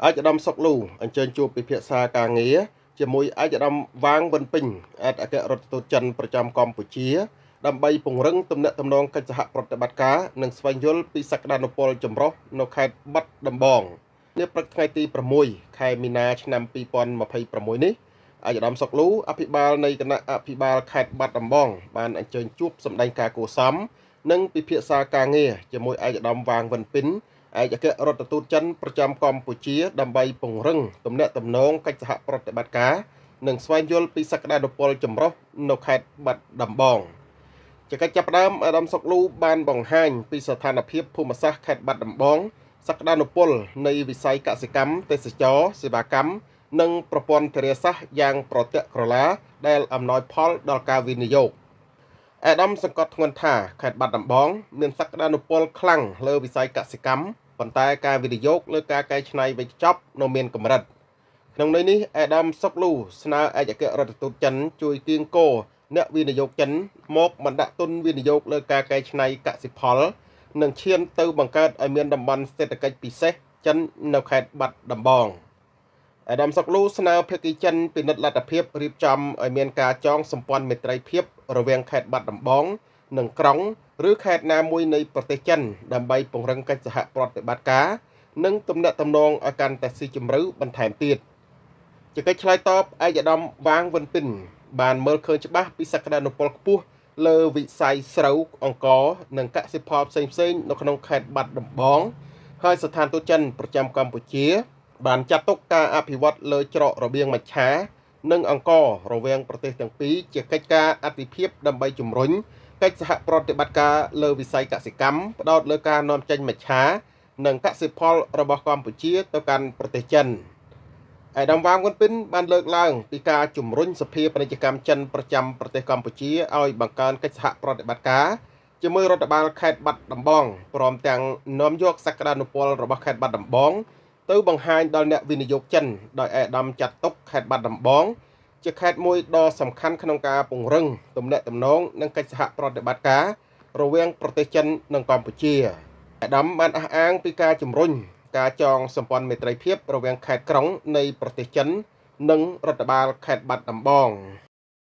អាចឧត្តមសុកលូអញ្ជើញជួបពិភាក្សាការងារជាមួយឯកឧត្តមវាងវិនពេញអគ្គរដ្ឋទូតចិនប្រចាំកម្ពុជាដើម្បីពង្រឹងទំនាក់ទំនងកិច្ចសហប្រតិបត្តិការនិងស្វែងយល់ពីសក្តានុពលចម្រុះនៅខេត្តបាត់ដំបងនាព្រឹកថ្ងៃទី6 ខែមីនាឆ្នាំ2026នេះឯកឧត្តមសុកលូអភិបាលនៃគណៈអភិបាលខេត្តបាត់ដំបងបានអញ្ជើញជួបសម្ដែងការគួសមនិងពិភាក្សាការងារជាមួយឯកឧត្តមវាងវិនពេញឯកអគ្គរដ្ឋទូតចិនប្រចាំកម្ពុជាដើម្បីពង្រឹងទំនាក់ទំនងកិច្ចសហប្រតិបត្តិការនិងស្វែងយល់ពីសក្តានុពលចម្រុះនៅខេត្តបាត់ដំបងជាកិច្ចចាប់ផ្ដើមអាដាមសុកលូបានបង្ហាញពីស្ថានភាពភូមិសាស្ត្រខេត្តបាត់ដំបងសក្តានុពលនៃវិស័យកសិកម្មទេសចរសេវាកម្មនិងប្រព័ន្ធធារាសាស្ត្រយ៉ាងប្រទាក់ក្រឡាដែលអំណោយផលដល់ការវិនិយោគអាដាមសង្កត់ធ្ងន់ថាខេត្តបាត់ដំបងមានសក្តានុពលខ្លាំងលើវិស័យកសិកម្មប៉ុន្តែការវិនិយោគលើការកែច្នៃវេចខ្ចប់នៅមានកម្រិតក្នុងន័យនេះអាដាមសុកលូស្នើឯកអគ្គរដ្ឋទូតចិនជួយគៀងគរអ្នកវិនិយោគចិនមកបណ្ដាក់ទុនវិនិយោគលើការកែច្នៃកសិផលនិងឈានទៅបង្កើតឲ្យមានតំបន់សេដ្ឋកិច្ចពិសេសចិននៅខេត្តបាត់ដំបងអាដាមសុកលូស្នើភាគីចិនពិនិត្យលទ្ធភាពរៀបចំឲ្យមានការចងសម្ព័ន្ធមេត្រីភាពរវាងខេត្តបាត់ដំបងនិងក្រុងឬខេត្តណាមួយនៃប្រទេសចិនដើម្បីពង្រឹងកិច្ចសហប្រតិបត្តិការនិងទំនាក់ទំនងឲ្យកាន់តែស៊ីជម្រៅបន្ថែមទៀតជាកិច្ចឆ្លើយតបឯកឧត្តមវាងវិនពេញបានមើលឃើញច្បាស់ពីសក្តានុពលខ្ពស់លើវិស័យស្រូវអង្ករនិងកសិផលផ្សេងៗនៅក្នុងខេត្តបាត់ដំបងហើយស្ថានទូតចិនប្រចាំកម្ពុជាបានចាត់ទុកការអភិវឌ្ឍលើច្រករបៀងមច្ឆានិងអង្កររវាងប្រទេសទាំងពីរជាកិច្ចការអាទិភាពដើម្បីជំរុញកិច្ចសហប្រតិបត្តិការលើវិស័យកសិកម្មផ្ដោតលើការនាំចេញមច្ឆានិងកសិផលរបស់កម្ពុជាទៅកាន់ប្រទេសចិនឯកឧត្តមវាងវិនពេញបានលើកឡើងពីការជំរុញសភាពាណិជ្ជកម្មចិនប្រចាំប្រទេសកម្ពុជាឲ្យបង្កើនកិច្ចសហប្រតិបត្តិការជាមួយរដ្ឋបាលខេត្តបាត់ដំបងព្រមទាំងនាំយកសក្តានុពលរបស់ខេត្តបាត់ដំបងទៅបង្ហាញដល់អ្នកវិនិយោគចិនដោយឯកឧត្តមចាត់ទុកខេត្តបាត់ដំបងជាខេត្តមួយដ៏សំខាន់ក្នុងការពង្រឹងទំនាក់ទំនងនិងកិច្ចសហប្រតិបត្តិការរវាងប្រទេសចិននិងកម្ពុជាឯកឧត្តមបានអះអាងពីការជំរុញការចងសម្ព័ន្ធមេត្រីភាពរវាងខេត្តក្រុងនៃប្រទេសចិននិងរដ្ឋបាលខេត្តបាត់ដំបង